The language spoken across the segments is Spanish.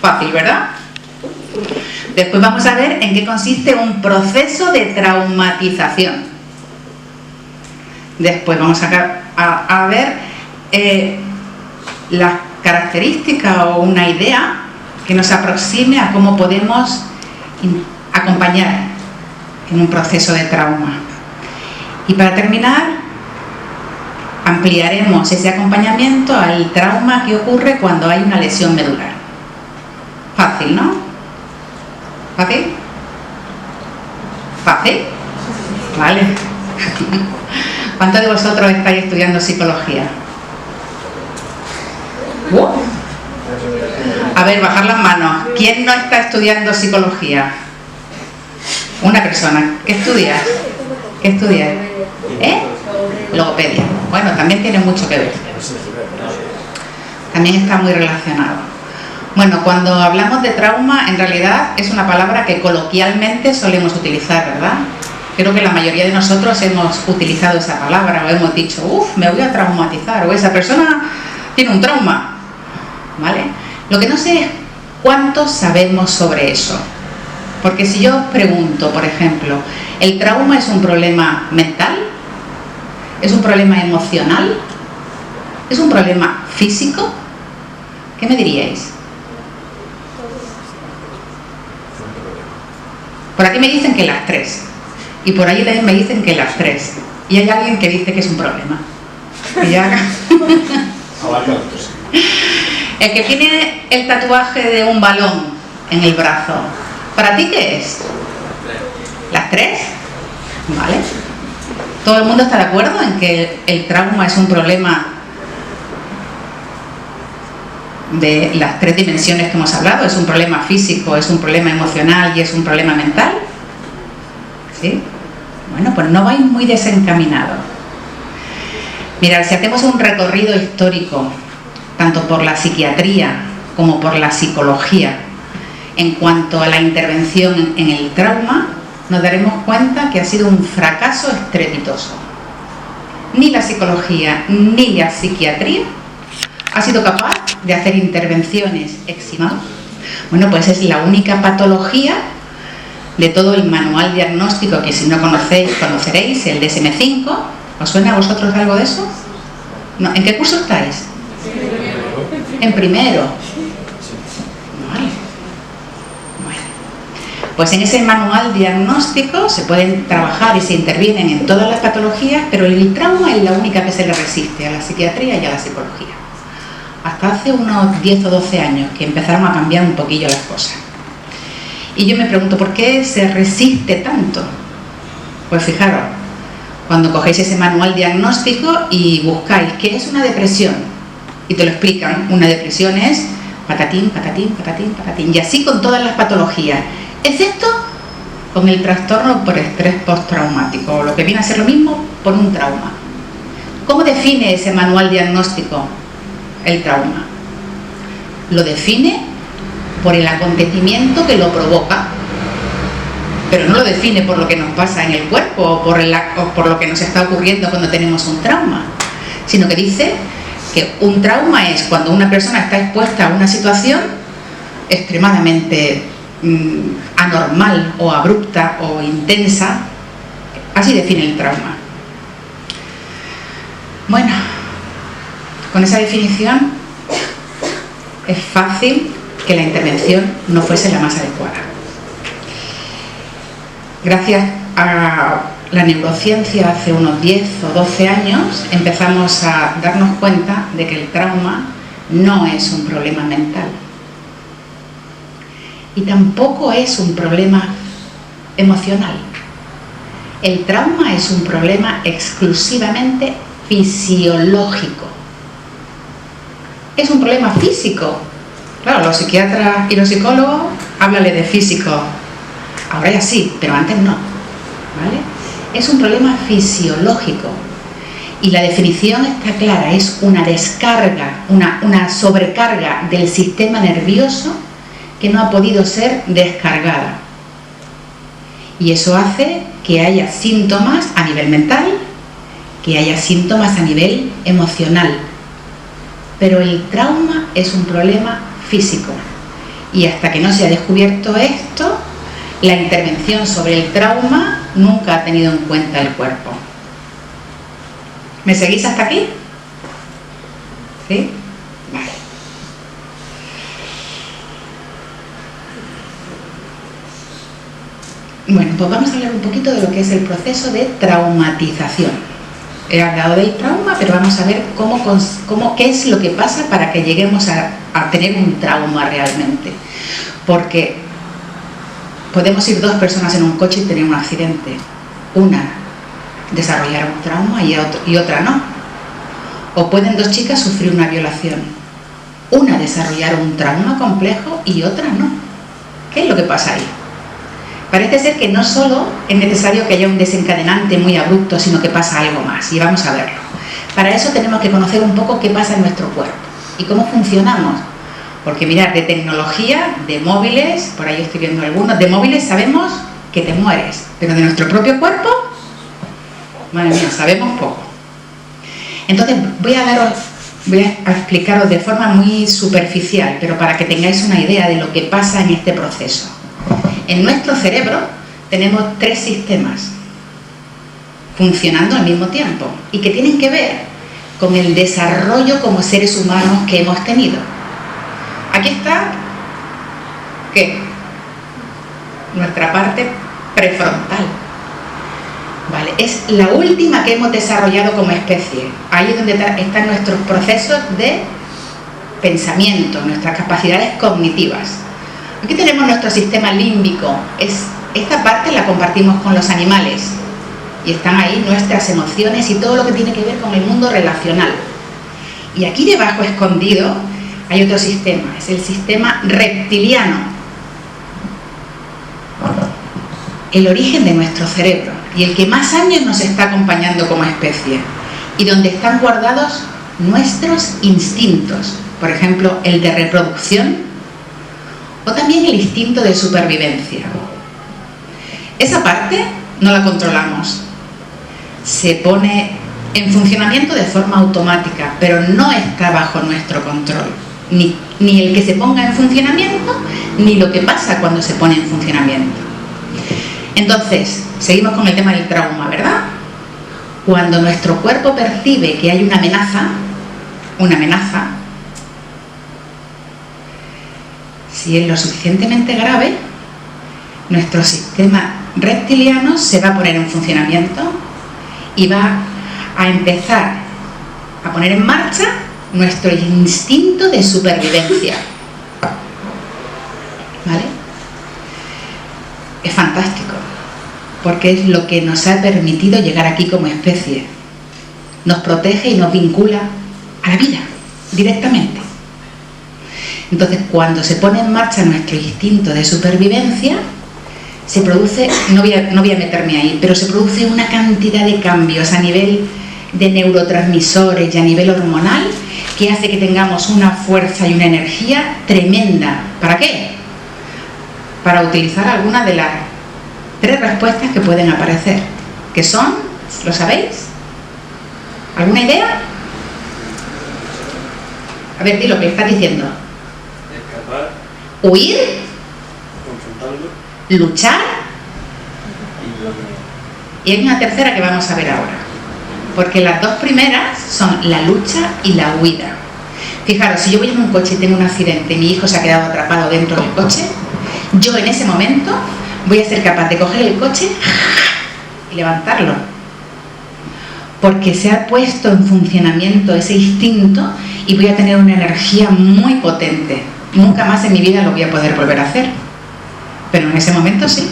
Fácil, ¿verdad? Después vamos a ver en qué consiste un proceso de traumatización. Después vamos a ver las características o una idea que nos aproxime a cómo podemos acompañar en un proceso de trauma. Y para terminar, ampliaremos ese acompañamiento al trauma que ocurre cuando hay una lesión medular. Fácil, ¿no? ¿Fácil? ¿Fácil? Vale. ¿Cuántos de vosotros estáis estudiando psicología? A ver, bajar las manos. ¿Quién no está estudiando psicología? Una persona. ¿Qué estudias? ¿Qué estudias? Logopedia. Bueno, también tiene mucho que ver. También está muy relacionado. Bueno, cuando hablamos de trauma, en realidad es una palabra que coloquialmente solemos utilizar, ¿verdad? Creo que la mayoría de nosotros hemos utilizado esa palabra o hemos dicho, me voy a traumatizar, o esa persona tiene un trauma, ¿vale? Lo que no sé es cuánto sabemos sobre eso. Porque si yo os pregunto, por ejemplo, ¿el trauma es un problema mental? ¿Es un problema emocional? ¿Es un problema físico? ¿Qué me diríais? Por aquí me dicen que las tres. Y por allí también me dicen que las tres. Y hay alguien que dice que es un problema. El que tiene el tatuaje de un balón en el brazo, ¿para ti qué es? ¿Las tres? ¿Vale? ¿Todo el mundo está de acuerdo en que el trauma es un problema de las tres dimensiones que hemos hablado? ¿Es un problema físico, es un problema emocional y es un problema mental? ¿Sí? Bueno, pues no vais muy desencaminados. Mirad, si hacemos un recorrido histórico, tanto por la psiquiatría como por la psicología, en cuanto a la intervención en el trauma, nos daremos cuenta que ha sido un fracaso estrepitoso. Ni la psicología ni la psiquiatría ha sido capaz de hacer intervenciones exitosas. Bueno, pues es la única patología de todo el manual diagnóstico que, si no conocéis, conoceréis, el DSM-5. ¿Os suena a vosotros algo de eso? ¿No? ¿En qué curso estáis? En primero. Vale. Bueno, pues en ese manual diagnóstico se pueden trabajar y se intervienen en todas las patologías, pero el trauma es la única que se le resiste a la psiquiatría y a la psicología. Hasta hace unos 10 o 12 años que empezaron a cambiar un poquillo las cosas. Y yo me pregunto, ¿por qué se resiste tanto? Pues fijaros, cuando cogéis ese manual diagnóstico y buscáis qué es una depresión, y te lo explican, una depresión es patatín, patatín, patatín, patatín, y así con todas las patologías, excepto con el trastorno por estrés postraumático, o lo que viene a ser lo mismo por un trauma. ¿Cómo define ese manual diagnóstico el trauma? Lo define por el acontecimiento que lo provoca, pero no lo define por lo que nos pasa en el cuerpo o por lo que nos está ocurriendo cuando tenemos un trauma, sino que dice que un trauma es cuando una persona está expuesta a una situación extremadamente anormal o abrupta o intensa. Así define el trauma. Bueno, con esa definición es fácil que la intervención no fuese la más adecuada. Gracias a la neurociencia, hace unos 10 o 12 años empezamos a darnos cuenta de que el trauma no es un problema mental y tampoco es un problema emocional. El trauma es un problema exclusivamente fisiológico. Es un problema físico. Claro, los psiquiatras y los psicólogos háblale de físico. Ahora ya sí, pero antes no. ¿Vale? Es un problema fisiológico. Y la definición está clara, es una descarga, una sobrecarga del sistema nervioso que no ha podido ser descargada. Y eso hace que haya síntomas a nivel mental, que haya síntomas a nivel emocional. Pero el trauma es un problema físico Y hasta que no se ha descubierto esto, la intervención sobre el trauma nunca ha tenido en cuenta el cuerpo. ¿Me seguís hasta aquí? ¿Sí? Vale. Bueno, pues vamos a hablar un poquito de lo que es el proceso de traumatización. He hablado del trauma, pero vamos a ver qué es lo que pasa para que lleguemos a tener un trauma realmente. Porque podemos ir dos personas en un coche y tener un accidente. Una desarrollar un trauma y otra no. O pueden dos chicas sufrir una violación. Una desarrollar un trauma complejo y otra no. ¿Qué es lo que pasa ahí? Parece ser que no solo es necesario que haya un desencadenante muy abrupto, sino que pasa algo más, y vamos a verlo. Para eso tenemos que conocer un poco qué pasa en nuestro cuerpo y cómo funcionamos. Porque mirad, de tecnología, de móviles, por ahí estoy viendo algunos, de móviles sabemos que te mueres, pero de nuestro propio cuerpo, madre mía, sabemos poco. Entonces voy a explicaros de forma muy superficial, pero para que tengáis una idea de lo que pasa en este proceso. En nuestro cerebro tenemos tres sistemas funcionando al mismo tiempo y que tienen que ver con el desarrollo como seres humanos que hemos tenido. Aquí está, ¿qué? Nuestra parte prefrontal. ¿Vale? Es la última que hemos desarrollado como especie. Ahí es donde están nuestros procesos de pensamiento, nuestras capacidades cognitivas. Aquí tenemos nuestro sistema límbico. Esta parte la compartimos con los animales y están ahí nuestras emociones y todo lo que tiene que ver con el mundo relacional. Y aquí debajo, escondido, hay otro sistema, es el sistema reptiliano, el origen de nuestro cerebro y el que más años nos está acompañando como especie y donde están guardados nuestros instintos, por ejemplo, el de reproducción o también el instinto de supervivencia. Esa parte no la controlamos, se pone en funcionamiento de forma automática, pero no está bajo nuestro control, ni el que se ponga en funcionamiento, ni lo que pasa cuando se pone en funcionamiento. Entonces, seguimos con el tema del trauma, ¿verdad? Cuando nuestro cuerpo percibe que hay una amenaza, si es lo suficientemente grave, nuestro sistema reptiliano se va a poner en funcionamiento y va a empezar a poner en marcha nuestro instinto de supervivencia. ¿Vale? Es fantástico, porque es lo que nos ha permitido llegar aquí como especie. Nos protege y nos vincula a la vida, directamente. Entonces, cuando se pone en marcha nuestro instinto de supervivencia, se produce, no voy a meterme ahí, pero se produce una cantidad de cambios a nivel de neurotransmisores y a nivel hormonal que hace que tengamos una fuerza y una energía tremenda. ¿Para qué? Para utilizar alguna de las tres respuestas que pueden aparecer, que son, ¿lo sabéis? ¿Alguna idea? A ver, di lo que estás diciendo. Escapar. Huir. Confrontarlo. Luchar. Y hay una tercera que vamos a ver ahora. Porque las dos primeras son la lucha y la huida. Fijaros, si yo voy en un coche y tengo un accidente y mi hijo se ha quedado atrapado dentro del coche, yo en ese momento voy a ser capaz de coger el coche y levantarlo. Porque se ha puesto en funcionamiento ese instinto y voy a tener una energía muy potente. Nunca más en mi vida lo voy a poder volver a hacer. Pero en ese momento sí.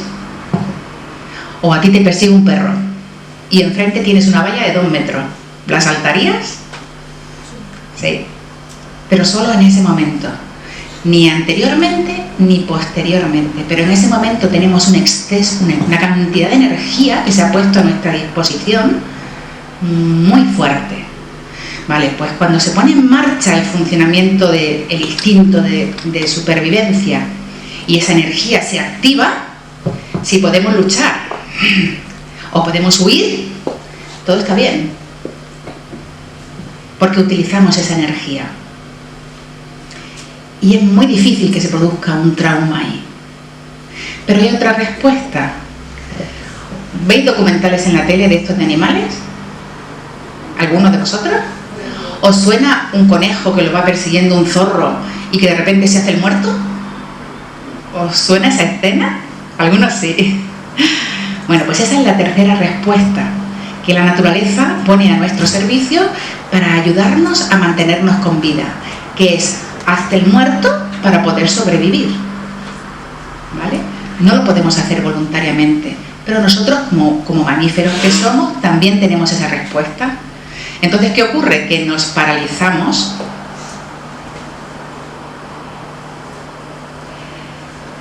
O a ti te persigue un perro y enfrente tienes una valla de 2 metros. ¿La saltarías? Sí. Pero solo en ese momento. Ni anteriormente ni posteriormente. Pero en ese momento tenemos un exceso, una cantidad de energía que se ha puesto a nuestra disposición muy fuerte. Vale, pues cuando se pone en marcha el funcionamiento del instinto de supervivencia y esa energía se activa, si podemos luchar o podemos huir, todo está bien, porque utilizamos esa energía. y es muy difícil que se produzca un trauma ahí. Pero hay otra respuesta. ¿Veis documentales en la tele de estos de animales? ¿Algunos de vosotros? ¿Os suena un conejo que lo va persiguiendo un zorro y que de repente se hace el muerto? ¿Os suena esa escena? Algunos sí. Bueno, pues esa es la tercera respuesta que la naturaleza pone a nuestro servicio para ayudarnos a mantenernos con vida, que es hazte el muerto para poder sobrevivir. ¿Vale? No lo podemos hacer voluntariamente, pero nosotros como mamíferos que somos también tenemos esa respuesta. Entonces, ¿qué ocurre? Que nos paralizamos.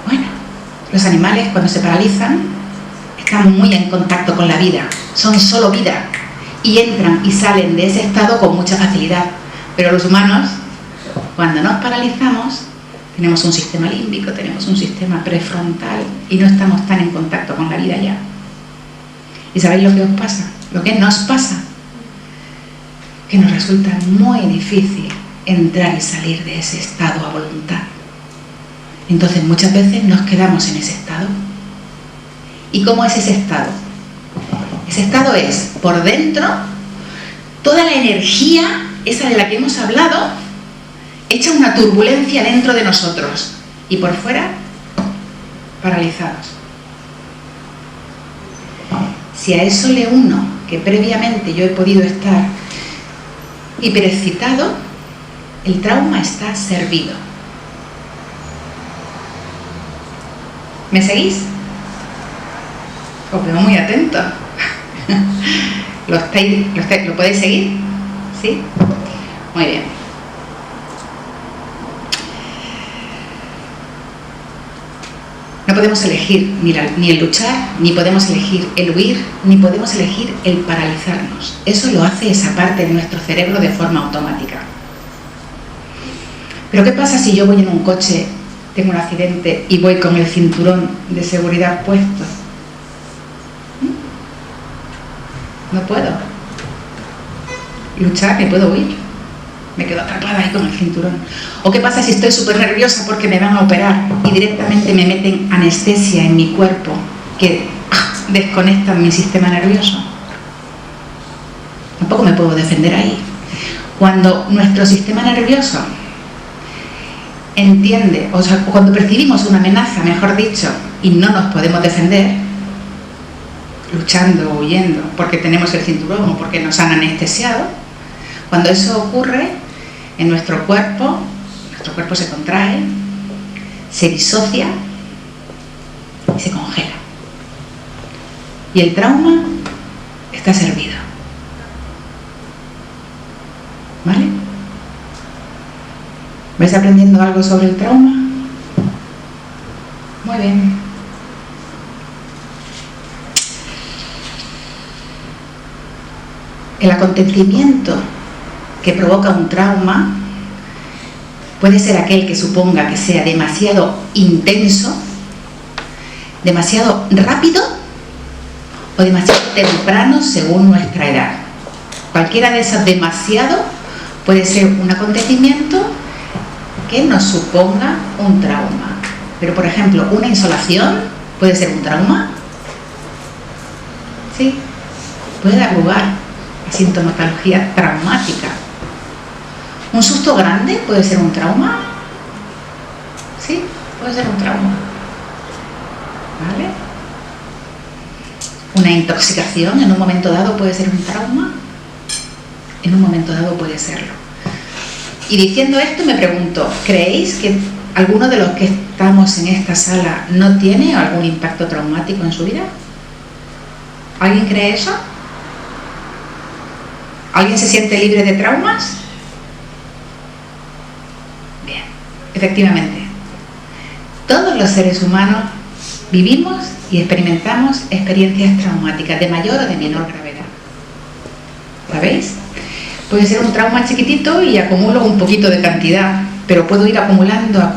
Bueno, los animales cuando se paralizan están muy en contacto con la vida, son solo vida y entran y salen de ese estado con mucha facilidad. Pero los humanos, cuando nos paralizamos, tenemos un sistema límbico, tenemos un sistema prefrontal y no estamos tan en contacto con la vida ya. ¿Y sabéis lo que os pasa? Lo que nos pasa, que nos resulta muy difícil entrar y salir de ese estado a voluntad. Entonces muchas veces nos quedamos en ese estado. ¿Y cómo es ese estado? Ese estado es, por dentro, toda la energía, esa de la que hemos hablado, echa una turbulencia dentro de nosotros y por fuera, paralizados. Si a eso le uno que previamente yo he podido estar hiperexcitado, el trauma está servido. ¿Me seguís? Os veo muy atentos. ¿Lo podéis seguir? ¿Sí? Muy bien. No podemos elegir ni el luchar, ni podemos elegir el huir, ni podemos elegir el paralizarnos. Eso lo hace esa parte de nuestro cerebro de forma automática. Pero ¿qué pasa si yo voy en un coche, tengo un accidente y voy con el cinturón de seguridad puesto? No puedo luchar, me puedo huir, me quedo atrapada ahí con el cinturón. ¿O qué pasa si estoy súper nerviosa porque me van a operar y directamente me meten anestesia en mi cuerpo que desconectan mi sistema nervioso? Tampoco me puedo defender ahí. Cuando nuestro sistema nervioso entiende, o sea, cuando percibimos una amenaza, mejor dicho, y no nos podemos defender, luchando o huyendo porque tenemos el cinturón o porque nos han anestesiado, cuando eso ocurre en nuestro cuerpo se contrae, se disocia y se congela. Y el trauma está servido. ¿Vale? ¿Vais aprendiendo algo sobre el trauma? Muy bien. El acontecimiento que provoca un trauma puede ser aquel que suponga que sea demasiado intenso, demasiado rápido o demasiado temprano según nuestra edad. Cualquiera de esos demasiado puede ser un acontecimiento que nos suponga un trauma. Pero, por ejemplo, una insolación puede ser un trauma. Sí, puede dar lugar a sintomatología traumática. ¿Un susto grande puede ser un trauma? Sí, puede ser un trauma. ¿Vale? Una intoxicación en un momento dado puede ser un trauma. En un momento dado puede serlo. Y diciendo esto me pregunto, ¿creéis que alguno de los que estamos en esta sala no tiene algún impacto traumático en su vida? ¿Alguien cree eso? ¿Alguien se siente libre de traumas? Bien, efectivamente. Todos los seres humanos vivimos y experimentamos experiencias traumáticas de mayor o de menor gravedad. ¿Sabéis? Puede ser un trauma chiquitito y acumulo un poquito de cantidad, pero puedo ir acumulando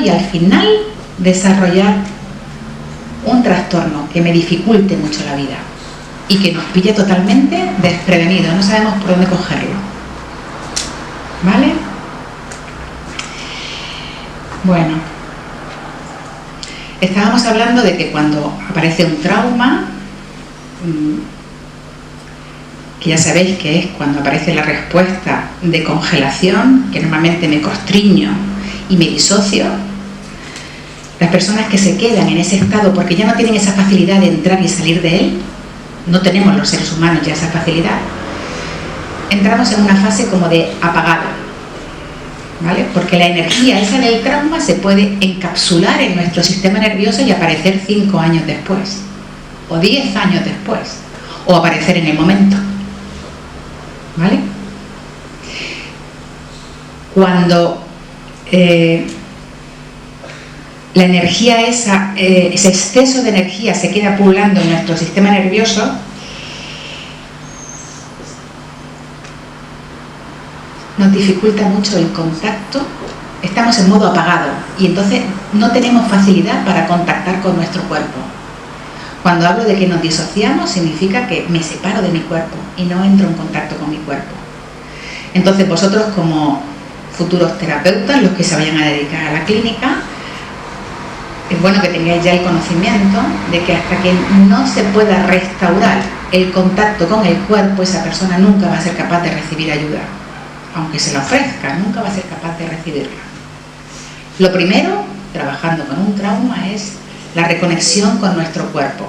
y al final desarrollar un trastorno que me dificulte mucho la vida y que nos pille totalmente desprevenidos, no sabemos por dónde cogerlo. ¿Vale? Bueno, estábamos hablando de que cuando aparece un trauma, que ya sabéis que es cuando aparece la respuesta de congelación, que normalmente me constriño y me disocio, las personas que se quedan en ese estado porque ya no tienen esa facilidad de entrar y salir de él, no tenemos los seres humanos ya esa facilidad, entramos en una fase como de apagado, ¿vale? Porque la energía esa del trauma se puede encapsular en nuestro sistema nervioso y aparecer 5 años después, o 10 años después, o aparecer en el momento, ¿vale? Cuando la energía esa, ese exceso de energía se queda pululando en nuestro sistema nervioso, nos dificulta mucho el contacto, estamos en modo apagado y entonces no tenemos facilidad para contactar con nuestro cuerpo. Cuando hablo de que nos disociamos, significa que me separo de mi cuerpo y no entro en contacto con mi cuerpo. Entonces vosotros, como futuros terapeutas, los que se vayan a dedicar a la clínica, es bueno que tengáis ya el conocimiento de que hasta que no se pueda restaurar el contacto con el cuerpo, esa persona nunca va a ser capaz de recibir ayuda. Aunque se la ofrezca, nunca va a ser capaz de recibirla. Lo primero, trabajando con un trauma, es la reconexión con nuestro cuerpo.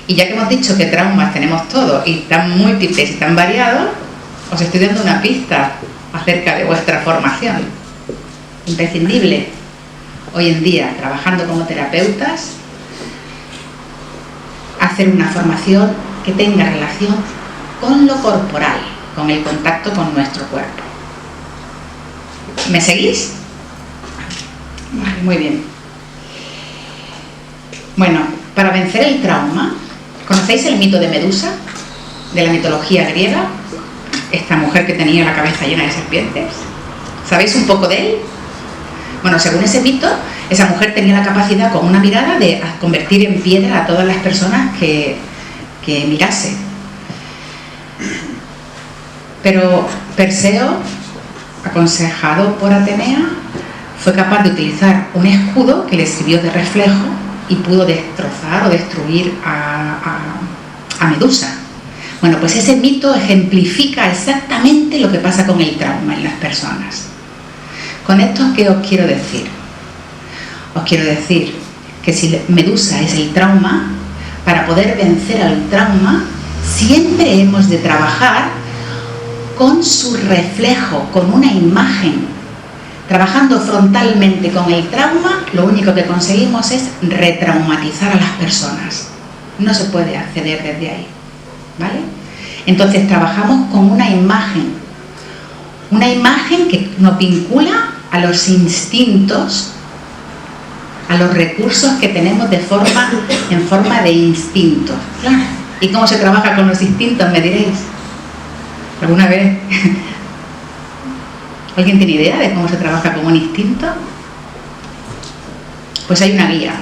Y ya que hemos dicho que traumas tenemos todos y tan múltiples y tan variados, os estoy dando una pista acerca de vuestra formación. Imprescindible, hoy en día, trabajando como terapeutas, hacer una formación que tenga relación con lo corporal, con el contacto con nuestro cuerpo. ¿Me seguís? Vale, muy bien. Bueno, para vencer el trauma, ¿conocéis el mito de Medusa? De la mitología griega. Esta mujer que tenía la cabeza llena de serpientes. ¿Sabéis un poco de él? Bueno, según ese mito, esa mujer tenía la capacidad con una mirada de convertir en piedra a todas las personas que mirase. Pero Perseo, aconsejado por Atenea, fue capaz de utilizar un escudo que le sirvió de reflejo y pudo destrozar o destruir a Medusa. Bueno, pues ese mito ejemplifica exactamente lo que pasa con el trauma en las personas. Con esto, ¿qué os quiero decir? Os quiero decir que si Medusa es el trauma, para poder vencer al trauma, siempre hemos de trabajar con su reflejo, con una imagen. Trabajando frontalmente con el trauma, lo único que conseguimos es retraumatizar a las personas. No se puede acceder desde ahí, ¿vale? Entonces trabajamos con una imagen que nos vincula a los instintos, a los recursos que tenemos en forma de instintos. Claro. ¿Y cómo se trabaja con los instintos, me diréis? ¿Alguna vez? ¿Alguien tiene idea de cómo se trabaja con un instinto? Pues hay una guía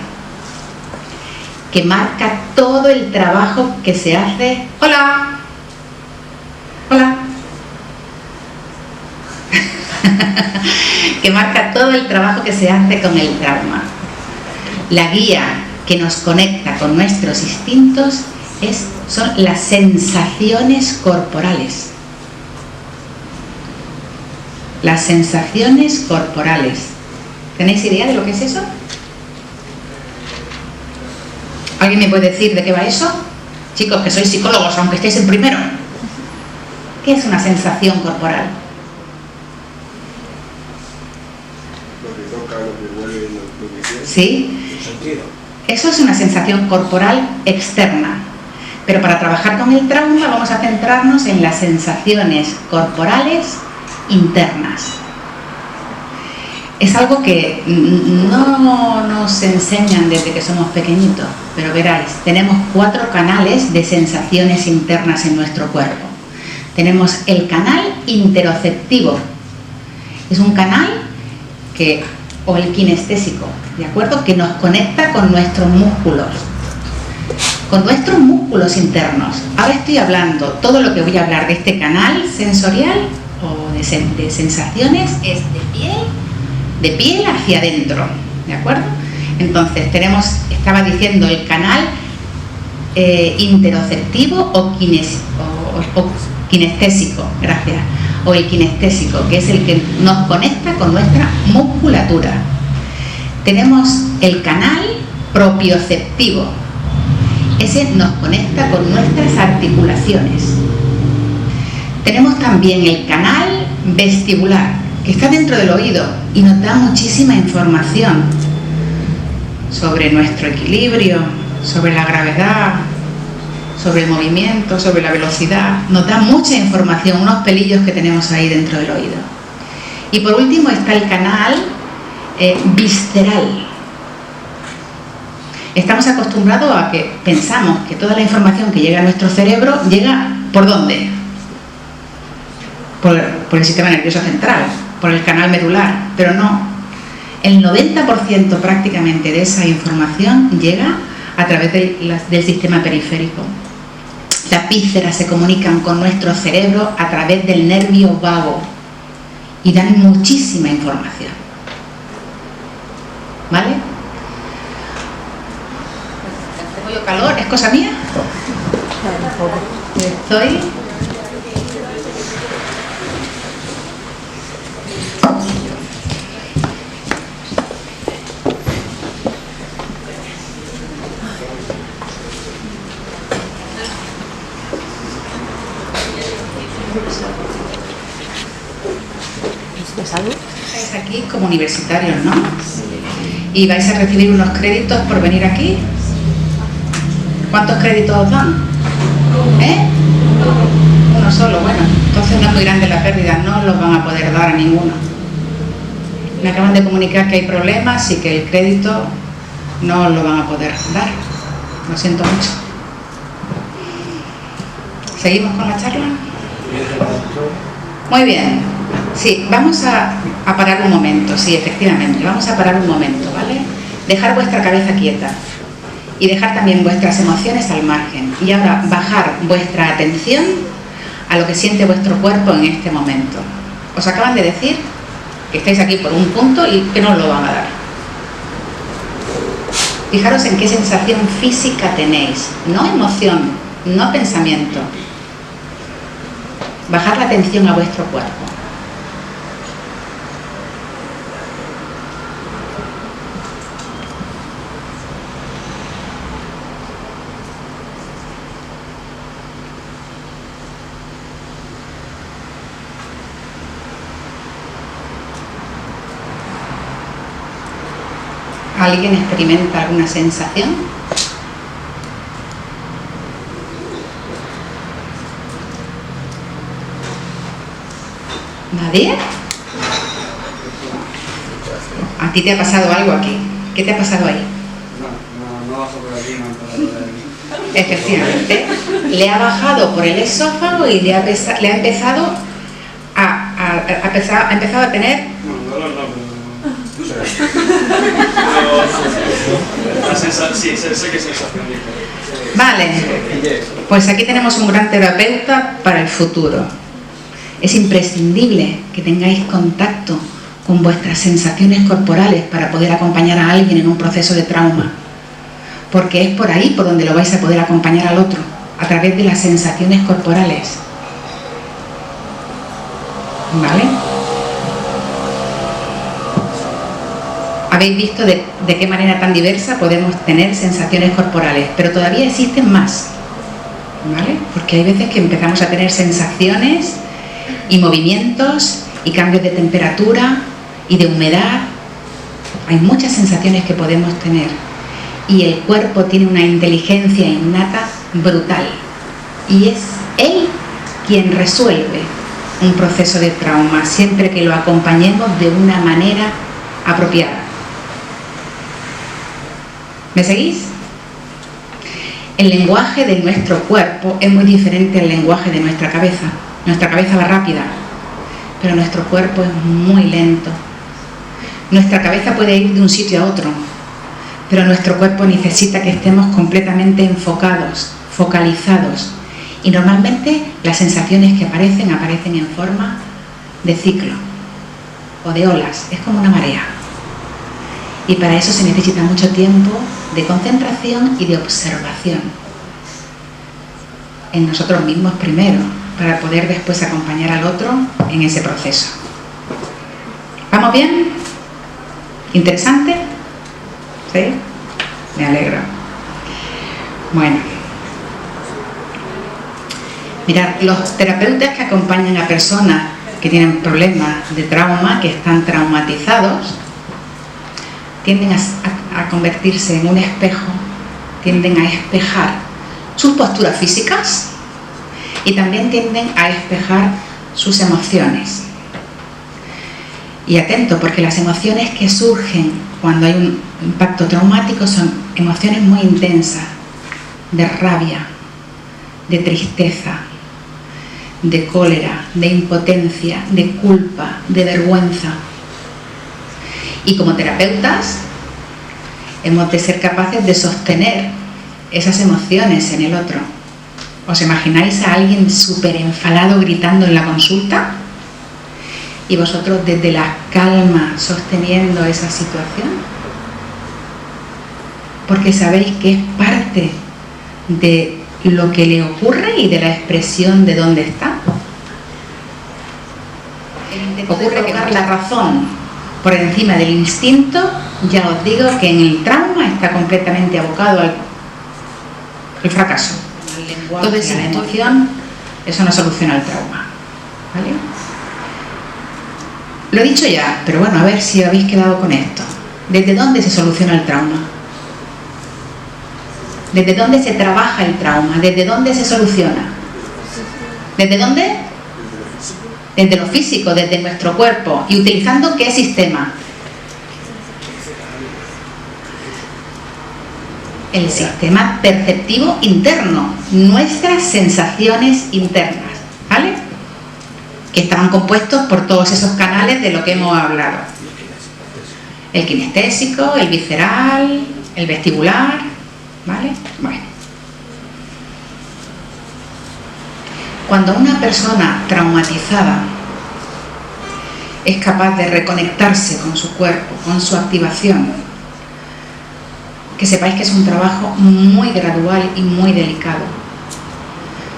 que marca todo el trabajo que se hace. ¡Hola! ¡Hola! Que marca todo el trabajo que se hace con el trauma. La guía que nos conecta con nuestros instintos son las sensaciones corporales. Las sensaciones corporales. ¿Tenéis idea de lo que es eso? ¿Alguien me puede decir de qué va eso? Chicos, que sois psicólogos, aunque estéis en primero. ¿Qué es una sensación corporal? Lo que toca, lo que huele, lo que siente. ¿Sí? Sentido. Eso es una sensación corporal externa. Pero para trabajar con el trauma vamos a centrarnos en las sensaciones corporales internas. Es algo que no nos enseñan desde que somos pequeñitos, pero veráis, tenemos 4 canales de sensaciones internas en nuestro cuerpo. Tenemos el canal interoceptivo, es un canal o el kinestésico, ¿de acuerdo? Que nos conecta con nuestros músculos internos. Ahora estoy hablando, todo lo que voy a hablar de este canal sensorial o de sensaciones es de piel de piel hacia adentro, ¿de acuerdo? Entonces estaba diciendo el canal interoceptivo o kinestésico, gracias, o el kinestésico, que es el que nos conecta con nuestra musculatura. Tenemos el canal propioceptivo, ese nos conecta con nuestras articulaciones. Tenemos también el canal vestibular, que está dentro del oído y nos da muchísima información sobre nuestro equilibrio, sobre la gravedad, sobre el movimiento, sobre la velocidad. Nos da mucha información, unos pelillos que tenemos ahí dentro del oído. Y por último está el canal visceral. Estamos acostumbrados a que pensamos que toda la información que llega a nuestro cerebro llega ¿por dónde? Por el sistema nervioso central, por el canal medular, pero no. El 90% prácticamente de esa información llega a través del sistema periférico. Las vísceras se comunican con nuestro cerebro a través del nervio vago y dan muchísima información. ¿Vale? ¿Tengo yo calor? ¿Es cosa mía? Estoy... ¿De salud? Estáis aquí como universitarios, ¿no? Y vais a recibir unos créditos por venir aquí. ¿Cuántos créditos os dan? Uno solo, bueno, entonces no es muy grande la pérdida, no los van a poder dar a ninguno. Me acaban de comunicar que hay problemas y que el crédito no os lo van a poder dar. Lo siento mucho. ¿Seguimos con la charla? Muy bien. Sí, vamos a parar un momento, sí, efectivamente, vamos a parar un momento, ¿vale? Dejar vuestra cabeza quieta y dejar también vuestras emociones al margen. Y ahora bajar vuestra atención a lo que siente vuestro cuerpo en este momento. Os acaban de decir que estáis aquí por un punto y que no os lo van a dar. Fijaros en qué sensación física tenéis, no emoción, no pensamiento. Bajar la atención a vuestro cuerpo. ¿Alguien experimenta alguna sensación? ¿Nadie? ¿A ti te ha pasado algo aquí? ¿Qué te ha pasado ahí? No bajo por aquí, no por aquí. Efectivamente, le ha bajado por el esófago y le ha empezado a tener... No, dolor no, pero... Sí, sé qué sensación. Vale, pues aquí tenemos un gran terapeuta para el futuro. Es imprescindible que tengáis contacto con vuestras sensaciones corporales para poder acompañar a alguien en un proceso de trauma, porque es por ahí por donde lo vais a poder acompañar al otro, a través de las sensaciones corporales. ¿Vale? Habéis visto de qué manera tan diversa podemos tener sensaciones corporales, pero todavía existen más, ¿vale? Porque hay veces que empezamos a tener sensaciones y movimientos y cambios de temperatura y de humedad. Hay muchas sensaciones que podemos tener y el cuerpo tiene una inteligencia innata brutal y es él quien resuelve un proceso de trauma siempre que lo acompañemos de una manera apropiada. ¿Me seguís? El lenguaje de nuestro cuerpo es muy diferente al lenguaje de nuestra cabeza. Nuestra cabeza va rápida, pero nuestro cuerpo es muy lento. Nuestra cabeza puede ir de un sitio a otro, pero nuestro cuerpo necesita que estemos completamente enfocados, focalizados. Y normalmente las sensaciones que aparecen en forma de ciclo. o de olas, es como una marea. Y para eso se necesita mucho tiempo de concentración y de observación en nosotros mismos primero, para poder después acompañar al otro en ese proceso. ¿Vamos bien? ¿Interesante? ¿Sí? Me alegro. Bueno. Mirad, los terapeutas que acompañan a personas que tienen problemas de trauma, que están traumatizados, tienden a convertirse en un espejo, tienden a espejar sus posturas físicas y también tienden a espejar sus emociones. Y atento, porque las emociones que surgen cuando hay un impacto traumático son emociones muy intensas, de rabia, de tristeza, de cólera, de impotencia, de culpa, de vergüenza. Y como terapeutas hemos de ser capaces de sostener esas emociones en el otro. ¿Os imagináis a alguien súper enfadado gritando en la consulta? Y vosotros desde la calma sosteniendo esa situación, porque sabéis que es parte de lo que le ocurre y de la expresión de dónde está. Ocurre que la razón por encima del instinto, ya os digo que en el trauma está completamente abocado al fracaso. Entonces, la emoción, eso no soluciona el trauma, ¿vale? Lo he dicho ya, pero bueno, a ver si habéis quedado con esto. ¿Desde dónde se soluciona el trauma? ¿Desde dónde se trabaja el trauma? ¿Desde dónde se soluciona? ¿Desde dónde? Desde lo físico, desde nuestro cuerpo. ¿Y utilizando qué sistema? El sistema perceptivo interno, nuestras sensaciones internas, ¿vale? Que estaban compuestos por todos esos canales de lo que hemos hablado. El kinestésico, el visceral, el vestibular, ¿vale? Bueno. Cuando una persona traumatizada es capaz de reconectarse con su cuerpo, con su activación, que sepáis que es un trabajo muy gradual y muy delicado,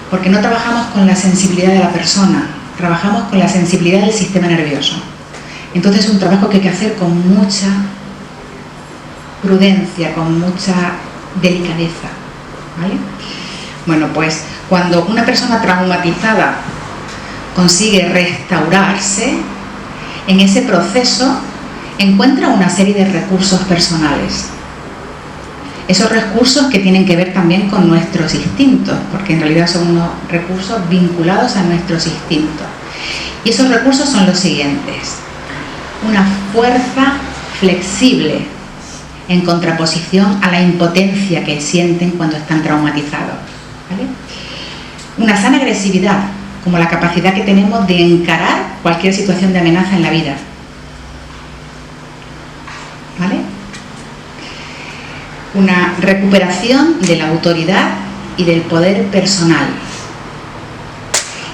porque no trabajamos con la sensibilidad de la persona, trabajamos con la sensibilidad del sistema nervioso. Entonces es un trabajo que hay que hacer con mucha prudencia, con mucha delicadeza, ¿vale? Bueno, pues cuando una persona traumatizada consigue restaurarse, en ese proceso encuentra una serie de recursos personales. Esos recursos que tienen que ver también con nuestros instintos, porque en realidad son unos recursos vinculados a nuestros instintos. Y esos recursos son los siguientes: una fuerza flexible en contraposición a la impotencia que sienten cuando están traumatizados, ¿vale? Una sana agresividad, como la capacidad que tenemos de encarar cualquier situación de amenaza en la vida, ¿vale? Una recuperación de la autoridad y del poder personal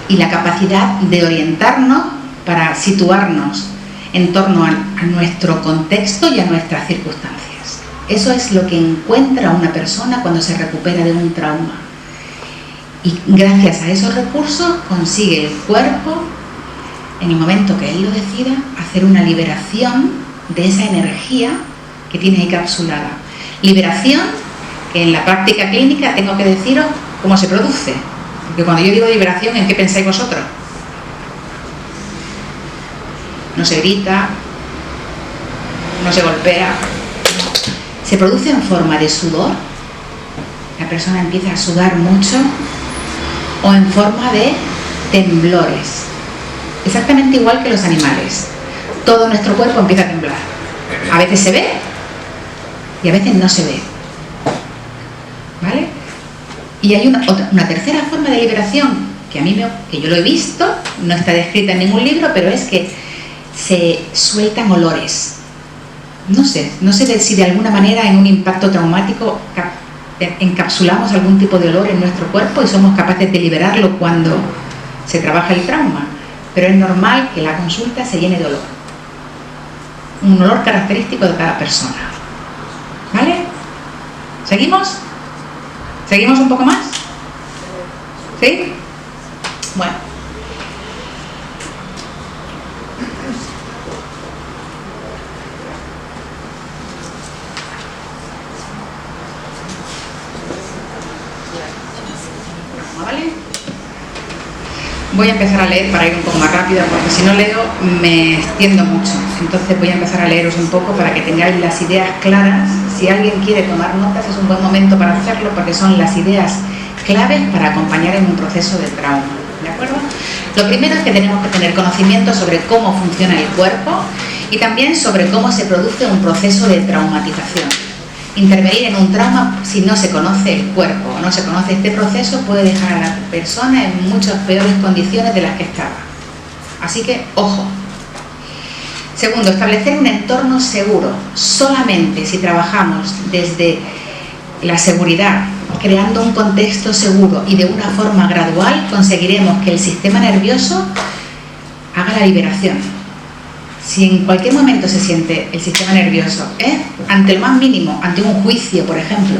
y la capacidad de orientarnos para situarnos en torno a nuestro contexto y a nuestras circunstancias. Eso es lo que encuentra una persona cuando se recupera de un trauma. Y gracias a esos recursos consigue el cuerpo, en el momento que él lo decida, hacer una liberación de esa energía que tiene ahí capsulada. Liberación que en la práctica clínica tengo que deciros cómo se produce. Porque cuando yo digo liberación, ¿en qué pensáis vosotros? No se grita, no se golpea. Se produce en forma de sudor. La persona empieza a sudar mucho, o en forma de temblores. Exactamente igual que los animales. Todo nuestro cuerpo empieza a temblar. A veces se ve y a veces no se ve, ¿vale? Y hay una tercera forma de liberación que yo lo he visto, no está descrita en ningún libro, pero es que se sueltan olores. No sé si de alguna manera en un impacto traumático encapsulamos algún tipo de olor en nuestro cuerpo y somos capaces de liberarlo cuando se trabaja el trauma, pero es normal que la consulta se llene de olor, un olor característico de cada persona. ¿Vale? ¿Seguimos? ¿Seguimos un poco más? ¿Sí? Bueno. ¿Vale? Voy a empezar a leer para ir un poco más rápida, porque si no leo me extiendo mucho. Entonces voy a empezar a leeros un poco para que tengáis las ideas claras. Si alguien quiere tomar notas es un buen momento para hacerlo, porque son las ideas claves para acompañar en un proceso de trauma. ¿De acuerdo? Lo primero es que tenemos que tener conocimiento sobre cómo funciona el cuerpo y también sobre cómo se produce un proceso de traumatización. Intervenir en un trauma, si no se conoce el cuerpo o no se conoce este proceso, puede dejar a la persona en muchas peores condiciones de las que estaba. Así que, ojo. Segundo, establecer un entorno seguro. Solamente si trabajamos desde la seguridad, creando un contexto seguro y de una forma gradual, conseguiremos que el sistema nervioso haga la liberación. Si en cualquier momento se siente el sistema nervioso, ante el más mínimo, ante un juicio, por ejemplo,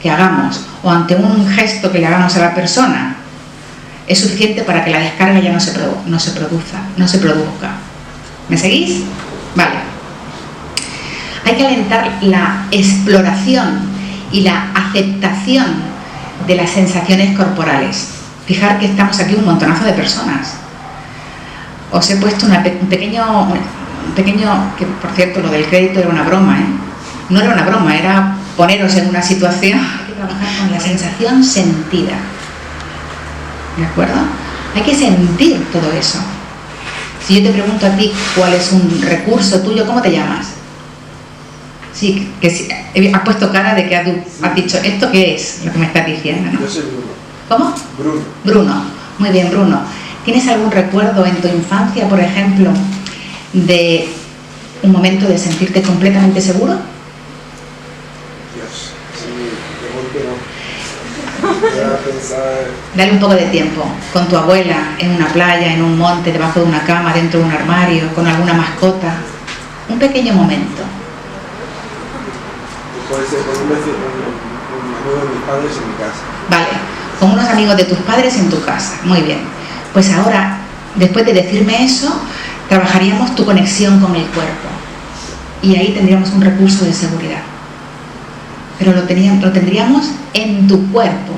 que hagamos, o ante un gesto que le hagamos a la persona, es suficiente para que la descarga ya no se produzca. ¿Me seguís? Vale. Hay que alentar la exploración y la aceptación de las sensaciones corporales. Fijar que estamos aquí un montonazo de personas. Os he puesto un pequeño, que por cierto lo del crédito era una broma, no era una broma, era poneros en una situación. Hay que trabajar con la sensación sentida, ¿de acuerdo? Hay que sentir todo eso. Si yo te pregunto a ti cuál es un recurso tuyo, ¿cómo te llamas? Sí, que sí, has puesto cara de que has dicho, ¿esto qué es? Lo que me estás diciendo, ¿no? Yo soy Bruno. ¿Cómo? Bruno. Bruno, muy bien, Bruno. ¿Tienes algún recuerdo en tu infancia, por ejemplo, de un momento de sentirte completamente seguro? Dios, sí, de golpe no. Voy a pensar. Dale un poco de tiempo, con tu abuela, en una playa, en un monte, debajo de una cama, dentro de un armario, con alguna mascota. Un pequeño momento. Puede ser con un vecino, un amigo de mis padres en mi casa. Vale, con unos amigos de tus padres en tu casa. Muy bien. Pues ahora, después de decirme eso, trabajaríamos tu conexión con el cuerpo. Y ahí tendríamos un recurso de seguridad. Pero lo tendríamos en tu cuerpo.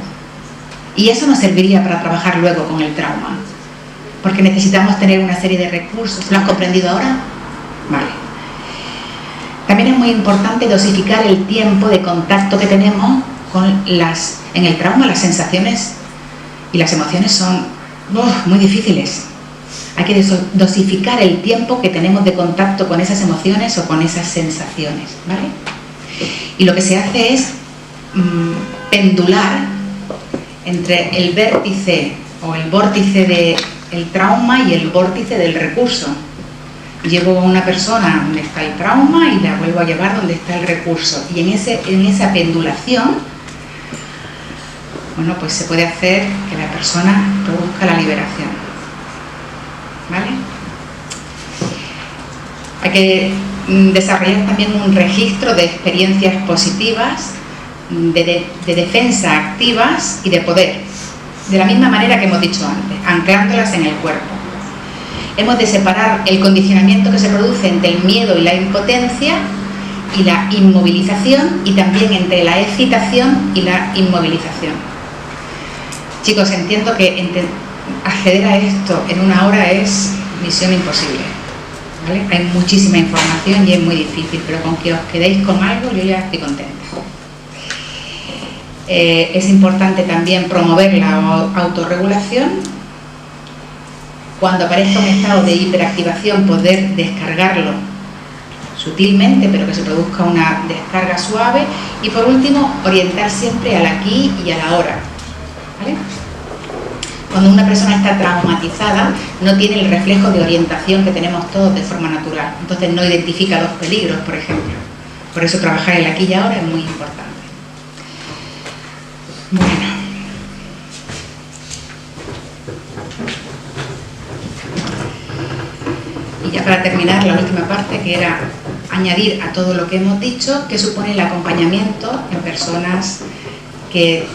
Y eso nos serviría para trabajar luego con el trauma. Porque necesitamos tener una serie de recursos. ¿Lo has comprendido ahora? Vale. También es muy importante dosificar el tiempo de contacto que tenemos con en el trauma. Las sensaciones y las emociones son muy difíciles. Hay que dosificar el tiempo que tenemos de contacto con esas emociones o con esas sensaciones, ¿vale? Y lo que se hace es pendular entre el vértice o el vórtice del trauma y el vórtice del recurso. Llevo a una persona donde está el trauma y la vuelvo a llevar donde está el recurso. Y en esa pendulación, bueno, pues se puede hacer que la persona produzca la liberación. ¿Vale? Hay que desarrollar también un registro de experiencias positivas, de defensa activas y de poder. De la misma manera que hemos dicho antes, anclándolas en el cuerpo. Hemos de separar el condicionamiento que se produce entre el miedo y la impotencia y la inmovilización, y también entre la excitación y la inmovilización. Chicos, entiendo que acceder a esto en una hora es misión imposible, ¿vale? Hay muchísima información y es muy difícil, pero con que os quedéis con algo yo ya estoy contenta. Es importante también promover la autorregulación. Cuando aparezca un estado de hiperactivación, poder descargarlo sutilmente, pero que se produzca una descarga suave. Y por último, orientar siempre al aquí y a la ahora, ¿vale? Cuando una persona está traumatizada, no tiene el reflejo de orientación que tenemos todos de forma natural. Entonces no identifica los peligros, por ejemplo. Por eso trabajar el aquí y ahora es muy importante. Bueno. Y ya para terminar, la última parte, que era añadir a todo lo que hemos dicho, que supone el acompañamiento en personas que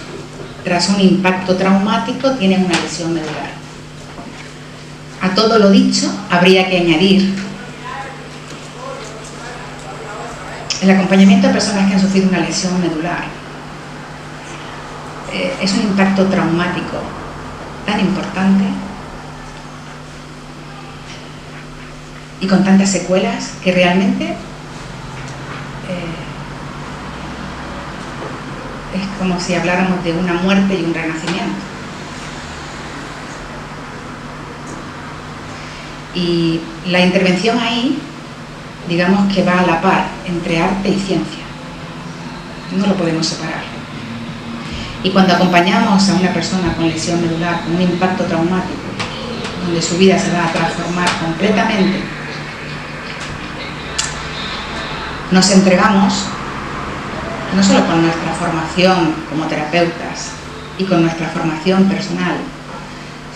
tras un impacto traumático tienen una lesión medular. A todo lo dicho habría que añadir el acompañamiento de personas que han sufrido una lesión medular. Es un impacto traumático tan importante y con tantas secuelas que realmente es como si habláramos de una muerte y un renacimiento. Y la intervención ahí, digamos que va a la par entre arte y ciencia. No lo podemos separar. Y cuando acompañamos a una persona con lesión medular, con un impacto traumático, donde su vida se va a transformar completamente, nos entregamos no solo con nuestra formación como terapeutas y con nuestra formación personal,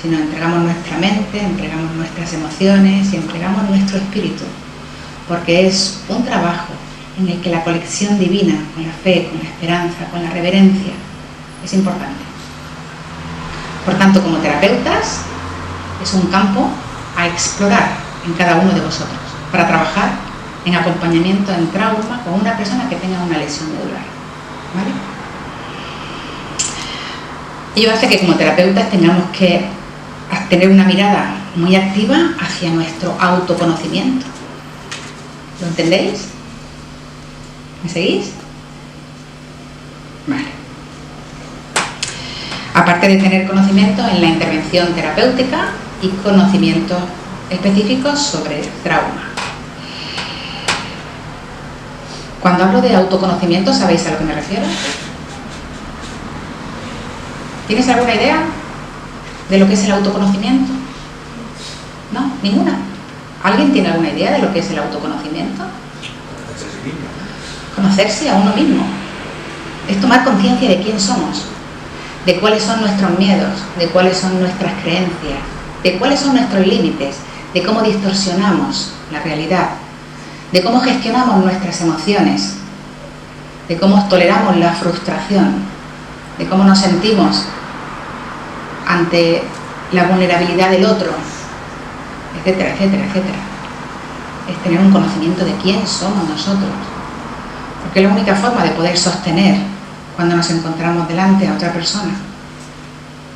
sino entregamos nuestra mente, entregamos nuestras emociones y entregamos nuestro espíritu, porque es un trabajo en el que la conexión divina con la fe, con la esperanza, con la reverencia es importante. Por tanto, como terapeutas, es un campo a explorar en cada uno de vosotros para trabajar en acompañamiento en trauma con una persona que tenga una lesión medular. ¿Vale? Ello hace que como terapeutas tengamos que tener una mirada muy activa hacia nuestro autoconocimiento. ¿Lo entendéis? ¿Me seguís? Vale. Aparte de tener conocimiento en la intervención terapéutica y conocimientos específicos sobre trauma. Cuando hablo de autoconocimiento, ¿sabéis a lo que me refiero? ¿Tienes alguna idea de lo que es el autoconocimiento? ¿No? ¿Ninguna? ¿Alguien tiene alguna idea de lo que es el autoconocimiento? Conocerse a uno mismo. Es tomar conciencia de quién somos, de cuáles son nuestros miedos, de cuáles son nuestras creencias, de cuáles son nuestros límites, de cómo distorsionamos la realidad, de cómo gestionamos nuestras emociones, de cómo toleramos la frustración, de cómo nos sentimos ante la vulnerabilidad del otro, etcétera, etcétera, etcétera. Es tener un conocimiento de quién somos nosotros, porque es la única forma de poder sostener cuando nos encontramos delante a otra persona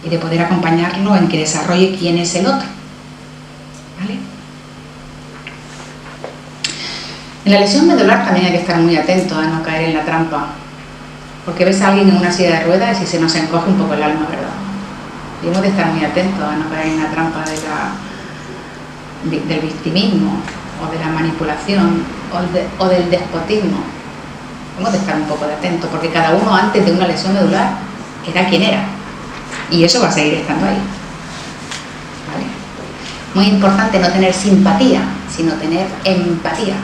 y de poder acompañarlo en que desarrolle quién es el otro. ¿Vale? En la lesión medular también hay que estar muy atento a no caer en la trampa, porque ves a alguien en una silla de ruedas y se nos encoge un poco el alma, ¿verdad? Y hemos de estar muy atentos a no caer en la trampa del victimismo o de la manipulación o del despotismo. Hemos de estar un poco de atentos, porque cada uno antes de una lesión medular era quien era, y eso va a seguir estando ahí. ¿Vale? Muy importante no tener simpatía, sino tener empatía,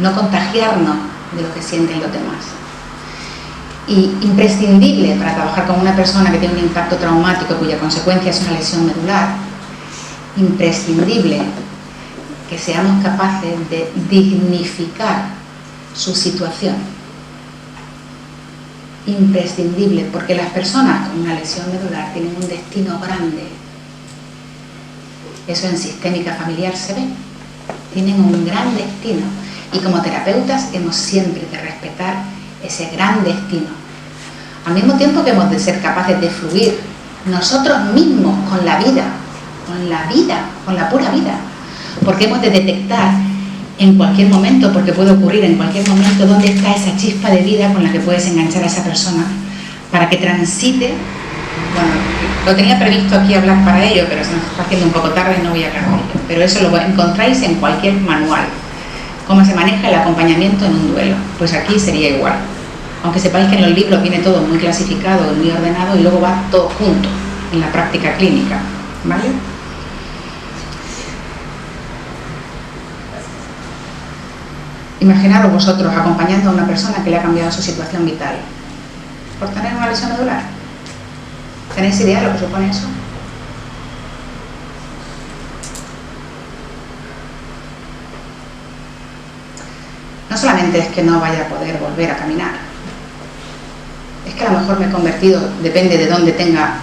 no contagiarnos de lo que sienten los demás. Y imprescindible para trabajar con una persona que tiene un impacto traumático cuya consecuencia es una lesión medular, imprescindible que seamos capaces de dignificar su situación. Imprescindible, porque las personas con una lesión medular tienen un destino grande. Eso en sistémica familiar se ve. Tienen un gran destino. Y como terapeutas hemos siempre de respetar ese gran destino. Al mismo tiempo que hemos de ser capaces de fluir nosotros mismos con la vida, con la pura vida. Porque hemos de detectar en cualquier momento, porque puede ocurrir en cualquier momento, dónde está esa chispa de vida con la que puedes enganchar a esa persona para que transite. Bueno, lo tenía previsto aquí hablar para ello, pero se nos está haciendo un poco tarde y no voy a hablar de ello. Pero eso lo encontráis en cualquier manual. Cómo se maneja el acompañamiento en un duelo. Pues aquí sería igual. Aunque sepáis que en los libros viene todo muy clasificado, muy ordenado y luego va todo junto en la práctica clínica. ¿Vale? Imaginaros vosotros acompañando a una persona que le ha cambiado su situación vital por tener una lesión medular. ¿Tenéis idea de lo que supone eso? solamente es que no vaya a poder volver a caminar, es que a lo mejor me he convertido, depende de dónde tenga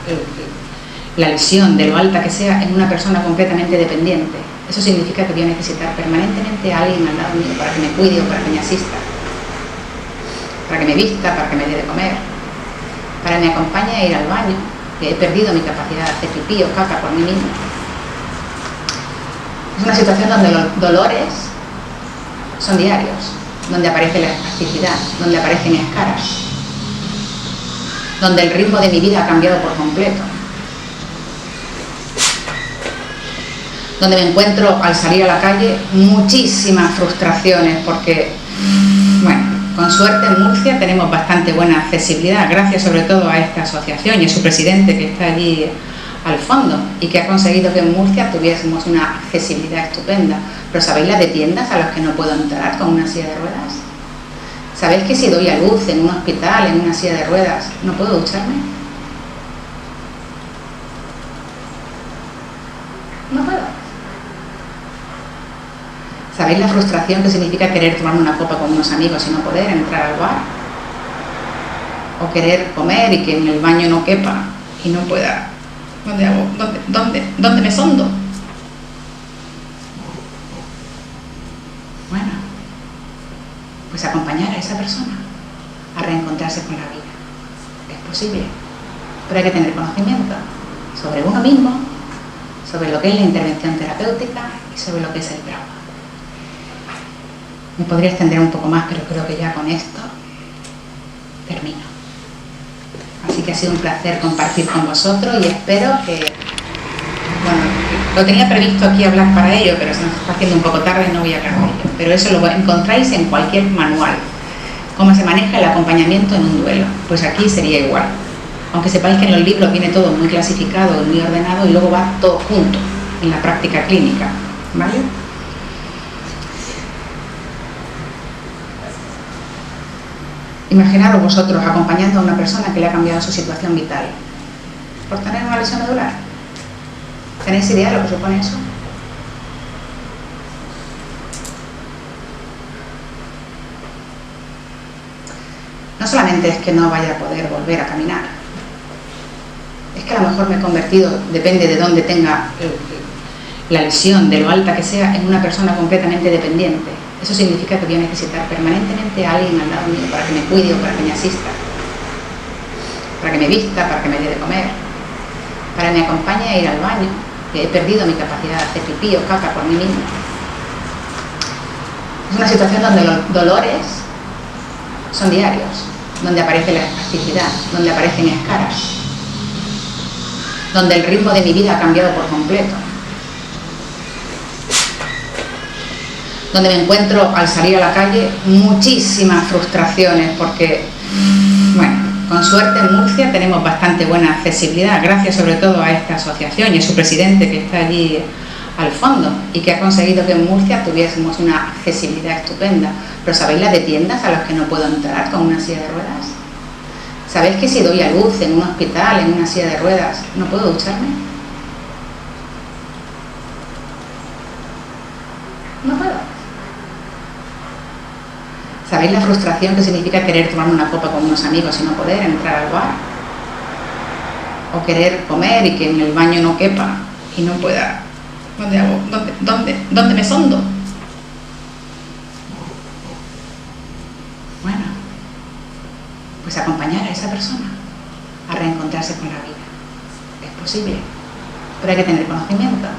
la lesión, de lo alta que sea, en una persona completamente dependiente. Eso significa que voy a necesitar permanentemente a alguien al lado mío para que me cuide o para que me asista, para que me vista, para que me dé de comer, para que me acompañe a ir al baño, que he perdido mi capacidad de hacer pipí o caca por mí mismo. Es una situación donde los dolores son diarios, donde aparece la espasticidad, donde aparecen escaras, donde el ritmo de mi vida ha cambiado por completo, donde me encuentro al salir a la calle muchísimas frustraciones porque, bueno, con suerte en Murcia tenemos bastante buena accesibilidad, gracias sobre todo a esta asociación y a su presidente que está allí al fondo y que ha conseguido que en Murcia tuviésemos una accesibilidad estupenda. Pero ¿sabéis la de tiendas a las que no puedo entrar con una silla de ruedas? ¿Sabéis que si doy a luz en un hospital, en una silla de ruedas, no puedo ducharme? No puedo. ¿Sabéis la frustración que significa querer tomarme una copa con unos amigos y no poder entrar al bar? O querer comer y que en el baño no quepa y no pueda. ¿Dónde hago? ¿Dónde me sondo? Bueno, pues acompañar a esa persona a reencontrarse con la vida. Es posible, pero hay que tener conocimiento sobre uno mismo, sobre lo que es la intervención terapéutica y sobre lo que es el trauma. Me podría extender un poco más, pero creo que ya con esto termino. Así que ha sido un placer compartir con vosotros y espero que, bueno, lo tenía previsto aquí hablar para ello, pero se nos está haciendo un poco tarde y no voy a hablar de ello. Pero eso lo encontráis en cualquier manual. Cómo se maneja el acompañamiento en un duelo. Pues aquí sería igual. Aunque sepáis que en los libros viene todo muy clasificado y muy ordenado y luego va todo junto en la práctica clínica, ¿vale? Imaginaros vosotros acompañando a una persona que le ha cambiado su situación vital por tener una lesión medular. ¿Tenéis idea de lo que supone eso? No solamente es que no vaya a poder volver a caminar, es que a lo mejor me he convertido, depende de dónde tenga la lesión, de lo alta que sea, en una persona completamente dependiente. Eso significa que voy a necesitar permanentemente a alguien al lado mío para que me cuide o para que me asista, para que me vista, para que me dé de comer, para que me acompañe a ir al baño, que he perdido mi capacidad de hacer pipí o caca por mí mismo. Es una situación donde los dolores son diarios, donde aparece la espasticidad, donde aparecen escaras, donde el ritmo de mi vida ha cambiado por completo, donde me encuentro al salir a la calle muchísimas frustraciones porque, bueno, con suerte en Murcia tenemos bastante buena accesibilidad, gracias sobre todo a esta asociación y a su presidente que está allí al fondo y que ha conseguido que en Murcia tuviésemos una accesibilidad estupenda. Pero ¿sabéis la de tiendas a las que no puedo entrar con una silla de ruedas? ¿Sabéis que si doy a luz en un hospital, en una silla de ruedas, no puedo ducharme? No puedo. ¿Sabéis la frustración que significa querer tomarme una copa con unos amigos y no poder entrar al bar? O querer comer y que en el baño no quepa y no pueda. ¿Dónde hago? ¿Dónde me sondo? Bueno, pues acompañar a esa persona a reencontrarse con la vida. Es posible, pero hay que tener conocimiento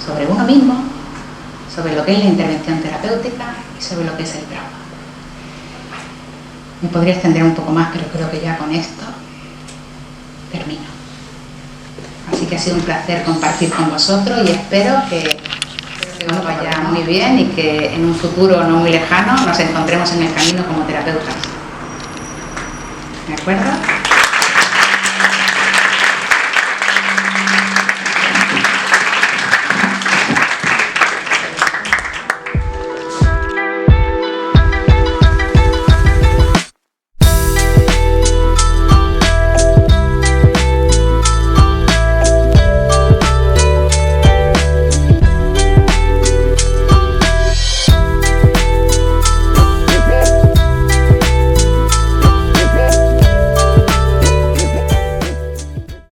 sobre uno mismo, sobre lo que es la intervención terapéutica y sobre lo que es el trauma. Me podría extender un poco más, pero creo que ya con esto termino. Así que ha sido un placer compartir con vosotros y espero que os vaya muy bien y que en un futuro no muy lejano nos encontremos en el camino como terapeutas. ¿De acuerdo?